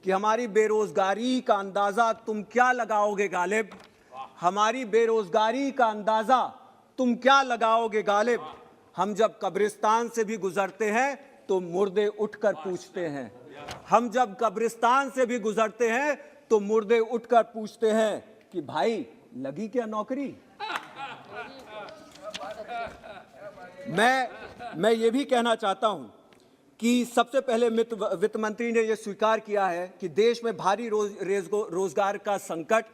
कि हमारी बेरोजगारी का अंदाजा तुम क्या लगाओगे गालिब, हमारी बेरोजगारी का अंदाजा तुम क्या लगाओगे गालिब। हम जब कब्रिस्तान से भी गुजरते हैं तो मुर्दे उठकर पूछते हैं, हम जब कब्रिस्तान से भी गुजरते हैं तो मुर्दे उठकर पूछते हैं कि भाई लगी क्या नौकरी। मैं ये भी कहना चाहता हूं कि सबसे पहले वित्त मंत्री ने यह स्वीकार किया है कि देश में भारी रोजगार का संकट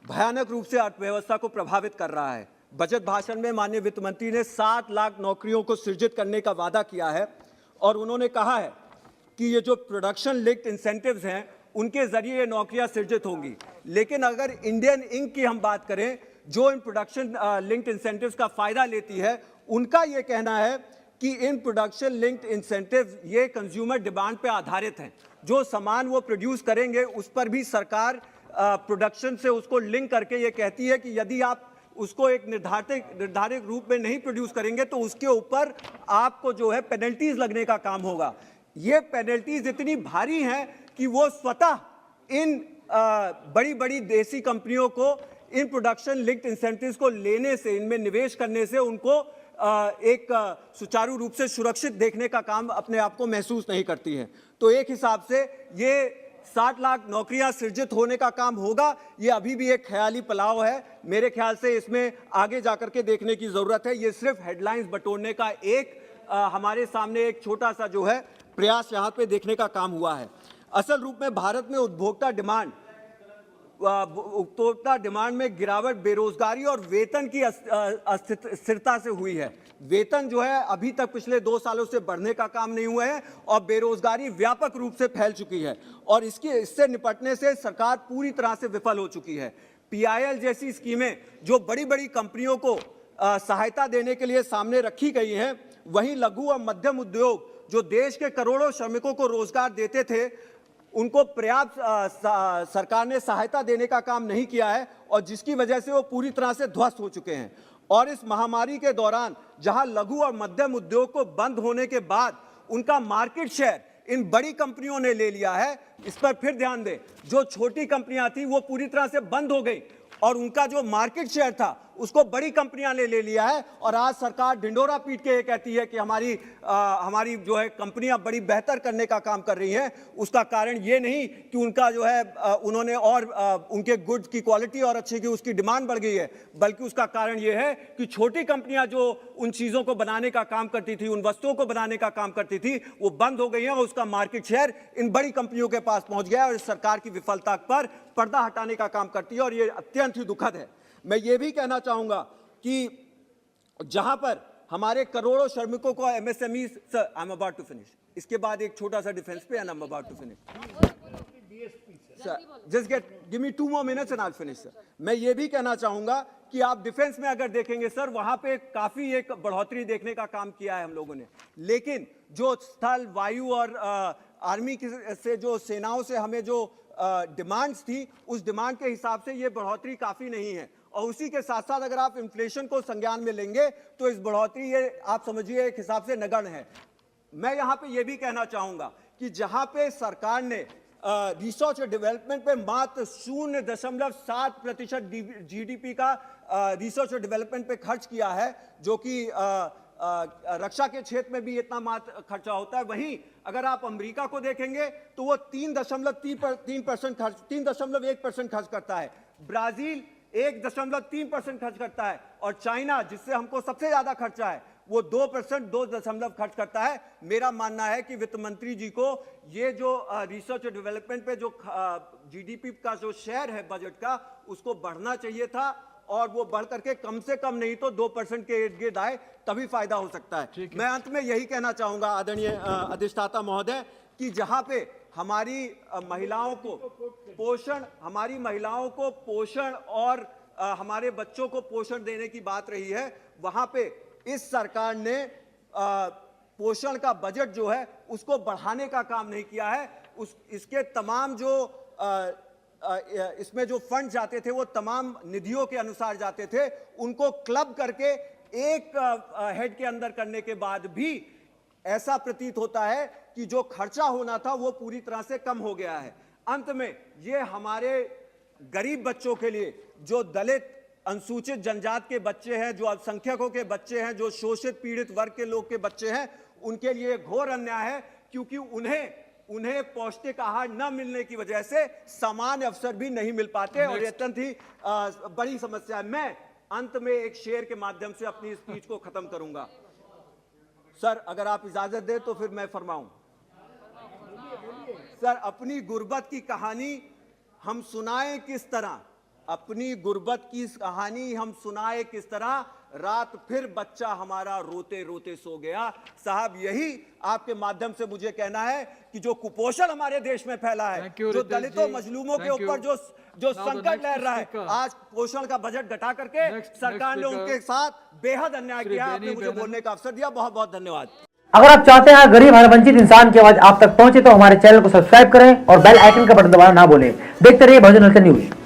भयानक रूप से अर्थव्यवस्था को प्रभावित कर रहा है। बजट भाषण में माननीय वित्त मंत्री ने 7 लाख नौकरियों को सृजित करने का वादा किया है और उन्होंने कहा है कि ये जो प्रोडक्शन लिंक्ड इंसेंटिव्स हैं उनके जरिए ये नौकरियां सृजित होंगी। लेकिन अगर इंडियन इंक की हम बात करें, जो इन प्रोडक्शन लिंक्ड इंसेंटिव्स का फायदा लेती है, उनका ये कहना है कि इन प्रोडक्शन लिंक्ड इंसेंटिव्स ये कंज्यूमर डिमांड पे आधारित हैं। जो सामान वो प्रोड्यूस करेंगे उस पर भी सरकार प्रोडक्शन से उसको लिंक करके ये कहती है कि यदि आप उसको एक निर्धारित रूप में नहीं प्रोड्यूस करेंगे तो उसके ऊपर आपको जो है पेनल्टीज लगने का काम होगा। ये पेनल्टीज इतनी भारी हैं कि वो स्वतः इन बड़ी बड़ी देसी कंपनियों को इन प्रोडक्शन लिंक्ड इंसेंटिव्स को लेने से, इनमें निवेश करने से उनको एक सुचारू रूप से सुरक्षित देखने का काम अपने आप को महसूस नहीं करती है। तो एक हिसाब से ये 60 लाख नौकरियां सृजित होने का काम होगा, ये अभी भी एक ख्याली पलाव है। मेरे ख्याल से इसमें आगे जाकर के देखने की जरूरत है। ये सिर्फ हेडलाइंस बटोरने का एक हमारे सामने एक छोटा सा जो है प्रयास यहाँ पे देखने का काम हुआ है। असल रूप में भारत में उपभोक्ता डिमांड में गिरावट बेरोजगारी और वेतन की अस्थिरता से हुई है। वेतन जो है अभी तक पिछले 2 सालों से बढ़ने का काम नहीं हुआ है और बेरोजगारी व्यापक रूप से फैल चुकी है और इससे निपटने से सरकार पूरी तरह से विफल हो चुकी है। पीआईएल जैसी स्कीमें जो बड़ी बड़ी कंपनियों को सहायता देने के लिए सामने रखी गई हैं, वहीं लघु और मध्यम उद्योग जो देश के करोड़ों श्रमिकों को रोजगार देते थे, उनको पर्याप्त सरकार ने सहायता देने का काम नहीं किया है और जिसकी वजह से वो पूरी तरह से ध्वस्त हो चुके हैं। और इस महामारी के दौरान जहां लघु और मध्यम उद्योग को बंद होने के बाद उनका मार्केट शेयर इन बड़ी कंपनियों ने ले लिया है, इस पर फिर ध्यान दें। जो छोटी कंपनियां थी वो पूरी तरह से बंद हो गई और उनका जो मार्केट शेयर था उसको बड़ी कंपनियां ने ले लिया है और आज सरकार ढिंडोरा पीट के ये कहती है कि हमारी जो है कंपनियां बड़ी बेहतर करने का काम कर रही हैं। उसका कारण ये नहीं कि उनका जो है उन्होंने और उनके गुड्स की क्वालिटी और अच्छी की उसकी डिमांड बढ़ गई है, बल्कि उसका कारण ये है कि छोटी कंपनियां जो उन चीज़ों को बनाने का काम करती थी, उन वस्तुओं को बनाने का काम करती थी, वो बंद हो गई हैं और उसका मार्केट शेयर इन बड़ी कंपनियों के पास पहुंच गया और इस सरकार की विफलता पर पर्दा हटाने का काम करती है और ये अत्यंत ही दुखद है। मैं ये भी कहना चाहूंगा कि जहां पर हमारे करोड़ों श्रमिकों को MSME, sir I am about to finish, इसके बाद एक छोटा सा डिफेंस पे and I am about to finish, sir just give me 2 more minutes and I will finish sir. मैं ये भी कहना चाहूंगा कि आप डिफेंस में अगर देखेंगे सर, वहां पे काफी एक बढ़ोतरी देखने का काम किया है हम लोगों ने, लेकिन जो स्थल, वायु और आर्मी से जो सेनाओं से हमें जो डिमांड्स थी, उस डिमांड के हिसाब से ये बढ़ोतरी काफी नहीं है। और उसी के साथ साथ अगर आप इन्फ्लेशन को संज्ञान में लेंगे तो इस बढ़ोतरी ये आप समझिए एक हिसाब से नगण्य है। मैं यहां पे ये भी कहना चाहूंगा कि जहां पे सरकार ने रिसर्च और डेवलपमेंट पे मात्र 0.7% जीडीपी का रिसर्च और डेवलपमेंट पे खर्च किया है, जो कि रक्षा के क्षेत्र में भी इतना मात्र खर्चा होता है। वहीं अगर आप अमेरिका को देखेंगे तो वो 3.1% खर्च करता है, ब्राजील 1.3% खर्च करता है और चाइना, जिससे हमको सबसे ज्यादा खर्चा है, वो 2% खर्च करता है। मेरा मानना है कि वित्त मंत्री जी को ये जो रिसर्च और डेवलपमेंट पे जो जीडीपी का जो शेयर है बजट का, उसको बढ़ना चाहिए था और वो बढ़ करके कम से कम नहीं तो 2% के इर्द गिर्द आए, तभी फायदा हो सकता है। मैं अंत में यही कहना चाहूंगा आदरणीय अधिष्ठाता महोदय कि जहां पे हमारी महिलाओं को पोषण और हमारे बच्चों को पोषण देने की बात रही है, वहां पे इस सरकार ने पोषण का बजट जो है उसको बढ़ाने का काम नहीं किया है। इसके तमाम जो इसमें जो फंड जाते थे वो तमाम निधियों के अनुसार जाते थे, उनको क्लब करके एक हेड के अंदर करने के बाद भी ऐसा प्रतीत होता है कि जो खर्चा होना था वो पूरी तरह से कम हो गया है। अंत में ये हमारे गरीब बच्चों के लिए, जो दलित अनुसूचित जनजाति के बच्चे हैं, जो अल्पसंख्यकों के बच्चे हैं, जो शोषित पीड़ित वर्ग के लोग के बच्चे हैं, उनके लिए घोर अन्याय है, क्योंकि उन्हें पौष्टिक आहार न मिलने की वजह से समान अवसर भी नहीं मिल पाते और ये अत्यंत ही बड़ी समस्या है। मैं अंत में एक शेर के माध्यम से अपनी स्पीच को खत्म करूंगा। सर, अगर आप इजाजत दें तो फिर मैं फरमाऊं। सर, अपनी गुर्बत की कहानी हम सुनाएं किस तरह, अपनी गुर्बत की कहानी हम सुनाए किस तरह, रात फिर बच्चा हमारा रोते रोते सो गया। साहब, यही आपके माध्यम से मुझे कहना है कि जो कुपोषण हमारे देश में फैला है, जो दलितों मजलूमों के ऊपर जो संकट लहर रहा है, आज पोषण का बजट घटा करके सरकार ने उनके साथ बेहद अन्याय किया। आपने मुझे बोलने का अवसर दिया, बहुत बहुत धन्यवाद। अगर आप चाहते हैं गरीब हर वंचित इंसान की आवाज आप तक पहुंचे तो हमारे चैनल को सब्सक्राइब करें और बेल आइकन का बटन दबाना ना भूलें। देखते रहिए बहुजन न्यूज।